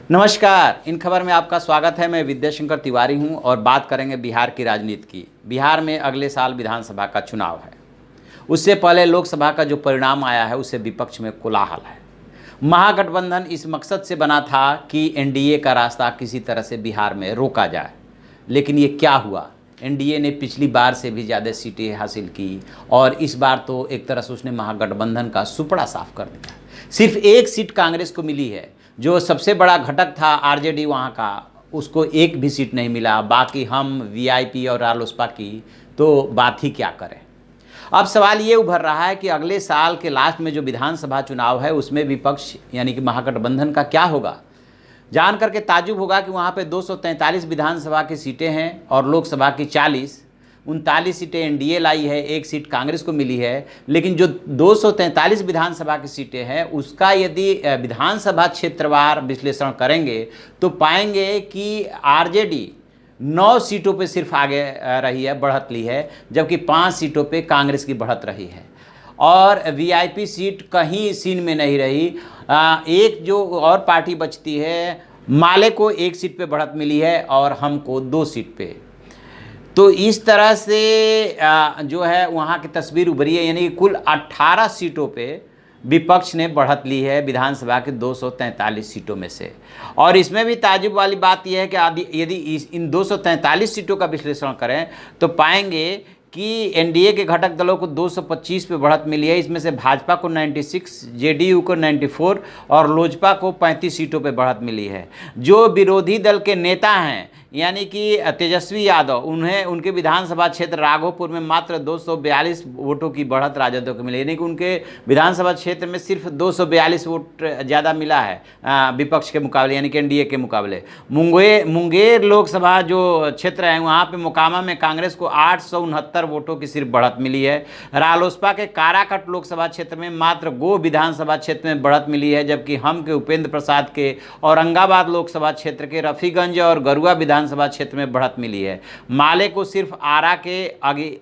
नमस्कार, इन खबर में आपका स्वागत है। मैं विद्याशंकर तिवारी हूं और बात करेंगे बिहार की राजनीति की। बिहार में अगले साल विधानसभा का चुनाव है। उससे पहले लोकसभा का जो परिणाम आया है उससे विपक्ष में कोलाहल है। महागठबंधन इस मकसद से बना था कि एनडीए का रास्ता किसी तरह से बिहार में रोका जाए, लेकिन ये क्या हुआ? एनडीए ने पिछली बार से भी ज़्यादा सीटें हासिल की और इस बार तो एक तरह से उसने महागठबंधन का सुपड़ा साफ कर दिया। सिर्फ एक सीट कांग्रेस को मिली है, जो सबसे बड़ा घटक था आरजेडी वहाँ का, उसको एक भी सीट नहीं मिला। बाकी हम वीआईपी और रालोसपा की तो बात ही क्या करें। अब सवाल ये उभर रहा है कि अगले साल के लास्ट में जो विधानसभा चुनाव है उसमें विपक्ष यानी कि महागठबंधन का क्या होगा। जान करके ताजुब होगा कि वहाँ पे 243 विधानसभा की सीटें हैं और लोकसभा की 39 सीटें एनडीए लाई है, एक सीट कांग्रेस को मिली है। लेकिन जो 243 विधानसभा की सीटें हैं उसका यदि विधानसभा क्षेत्रवार विश्लेषण करेंगे तो पाएंगे कि आरजेडी 9 सीटों पे सिर्फ आगे रही है, बढ़त ली है, जबकि 5 सीटों पे कांग्रेस की बढ़त रही है और वीआईपी सीट कहीं सीन में नहीं रही। एक जो और पार्टी बचती है, माले को 1 सीट पे बढ़त मिली है और हमको 2 सीट पे। तो इस तरह से जो है वहाँ की तस्वीर उभरी है, यानी कि कुल 18 सीटों पे विपक्ष ने बढ़त ली है विधानसभा के 243 सीटों में से। और इसमें भी ताजुब वाली बात यह है कि यदि इन 243 सीटों का विश्लेषण करें तो पाएंगे कि एनडीए के घटक दलों को 225 पे बढ़त मिली है। इसमें से भाजपा को 96, जेडीयू को 94 और लोजपा को 35 सीटों पे बढ़त मिली है। जो विरोधी दल के नेता हैं यानी कि तेजस्वी यादव, उन्हें उनके विधानसभा क्षेत्र राघोपुर में मात्र 242 वोटों की बढ़त राजद को मिली, यानी कि उनके विधानसभा क्षेत्र में सिर्फ 242 वोट ज़्यादा मिला है विपक्ष के मुकाबले, यानी कि एनडीए के मुकाबले। मुंगेर लोकसभा जो क्षेत्र है वहाँ पे मोकामा में कांग्रेस को 869 वोटों की सिर्फ बढ़त मिली है। रालोसपा के काराकट लोकसभा क्षेत्र में मात्र गो विधानसभा क्षेत्र में बढ़त मिली है, जबकि हम के उपेंद्र प्रसाद के औरंगाबाद लोकसभा क्षेत्र के रफीगंज और गरुआ विधानसभा क्षेत्र में बढ़त मिली है। माले को सिर्फ आरा के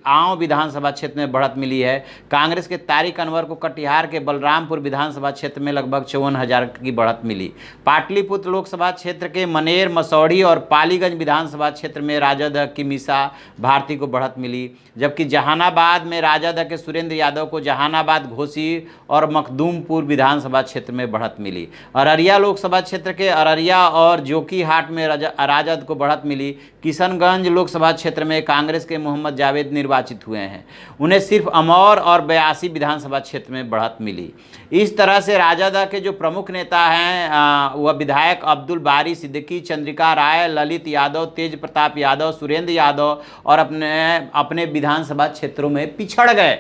आंव विधानसभा क्षेत्र में बढ़त मिली है। कांग्रेस के तारिक अनवर को कटिहार के बलरामपुर विधानसभा क्षेत्र में लगभग 54,000 की बढ़त मिली। पाटलिपुत्र लोकसभा क्षेत्र के मनेर, मसौढ़ी और पालीगंज विधानसभा क्षेत्र में राजद की मीसा भारती को बढ़त मिली, जबकि जहानाबाद में राजद के सुरेंद्र यादव को जहानाबाद, घोसी और मखदूमपुर विधानसभा क्षेत्र में बढ़त मिली। अररिया लोकसभा क्षेत्र के अररिया और जोकीहाट में राजद को बढ़त मिली। किशनगंज लोकसभा क्षेत्र में कांग्रेस के मोहम्मद जावेद निर्वाचित हुए हैं, उन्हें सिर्फ अमौर और 82 विधानसभा क्षेत्र में बढ़त मिली। इस तरह से राजद के जो प्रमुख नेता हैं वह विधायक अब्दुल बारी सिद्दीकी, चंद्रिका राय, ललित यादव, तेज प्रताप यादव, सुरेंद्र यादव और अपने विधानसभा क्षेत्रों में पिछड़ गए।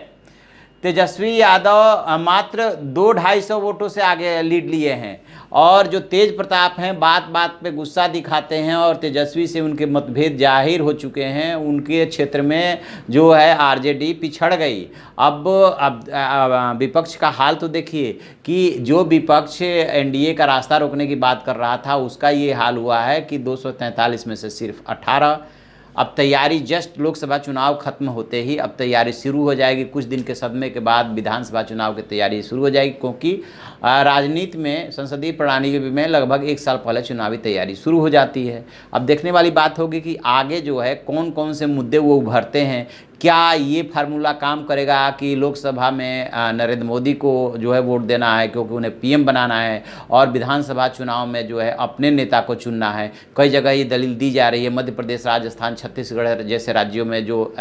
तेजस्वी यादव मात्र 200-250 वोटों से आगे लीड लिए हैं और जो तेज प्रताप हैं बात बात पे गुस्सा दिखाते हैं और तेजस्वी से उनके मतभेद जाहिर हो चुके हैं। उनके क्षेत्र में जो है आरजेडी पिछड़ गई। अब विपक्ष का हाल तो देखिए कि जो विपक्ष एनडीए का रास्ता रोकने की बात कर रहा था उसका ये हाल हुआ है कि 243 में से सिर्फ 18। अब तैयारी जस्ट लोकसभा चुनाव खत्म होते ही अब तैयारी शुरू हो जाएगी। कुछ दिन के सदमे के बाद विधानसभा चुनाव की तैयारी शुरू हो जाएगी, क्योंकि राजनीति में, संसदीय प्रणाली में लगभग 1 साल पहले चुनावी तैयारी शुरू हो जाती है। अब देखने वाली बात होगी कि आगे जो है कौन कौन से मुद्दे वो उभरते हैं। क्या ये फार्मूला काम करेगा कि लोकसभा में नरेंद्र मोदी को जो है वोट देना है क्योंकि उन्हें पीएम बनाना है और विधानसभा चुनाव में जो है अपने नेता को चुनना है। कई जगह ये दलील दी जा रही है। मध्य प्रदेश, राजस्थान, छत्तीसगढ़ जैसे राज्यों में जो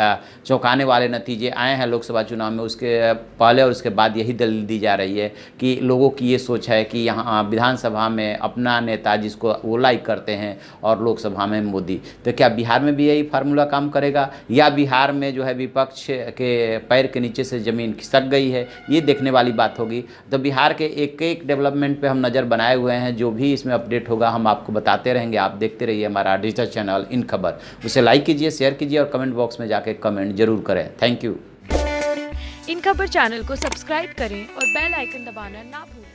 चौंकाने वाले नतीजे आए हैं लोकसभा चुनाव में, उसके पहले और उसके बाद यही दलील दी जा रही है कि लोगों की ये सोच है कि यहाँ विधानसभा में अपना नेता जिसको वो लाइक करते हैं और लोकसभा में मोदी। तो क्या बिहार में भी यही फार्मूला काम करेगा या बिहार में जो है विपक्ष के पैर के नीचे से ज़मीन खिसक गई है? ये देखने वाली बात होगी। तो बिहार के एक एक डेवलपमेंट पे हम नज़र बनाए हुए हैं। जो भी इसमें अपडेट होगा हम आपको बताते रहेंगे। आप देखते रहिए हमारा डिजिटल चैनल इन खबर। उसे लाइक कीजिए, शेयर कीजिए और कमेंट बॉक्स में जाके कमेंट जरूर करें। Thank you. इन खबर चैनल को सब्सक्राइब करें और बेल आइकन दबाना ना भूलें।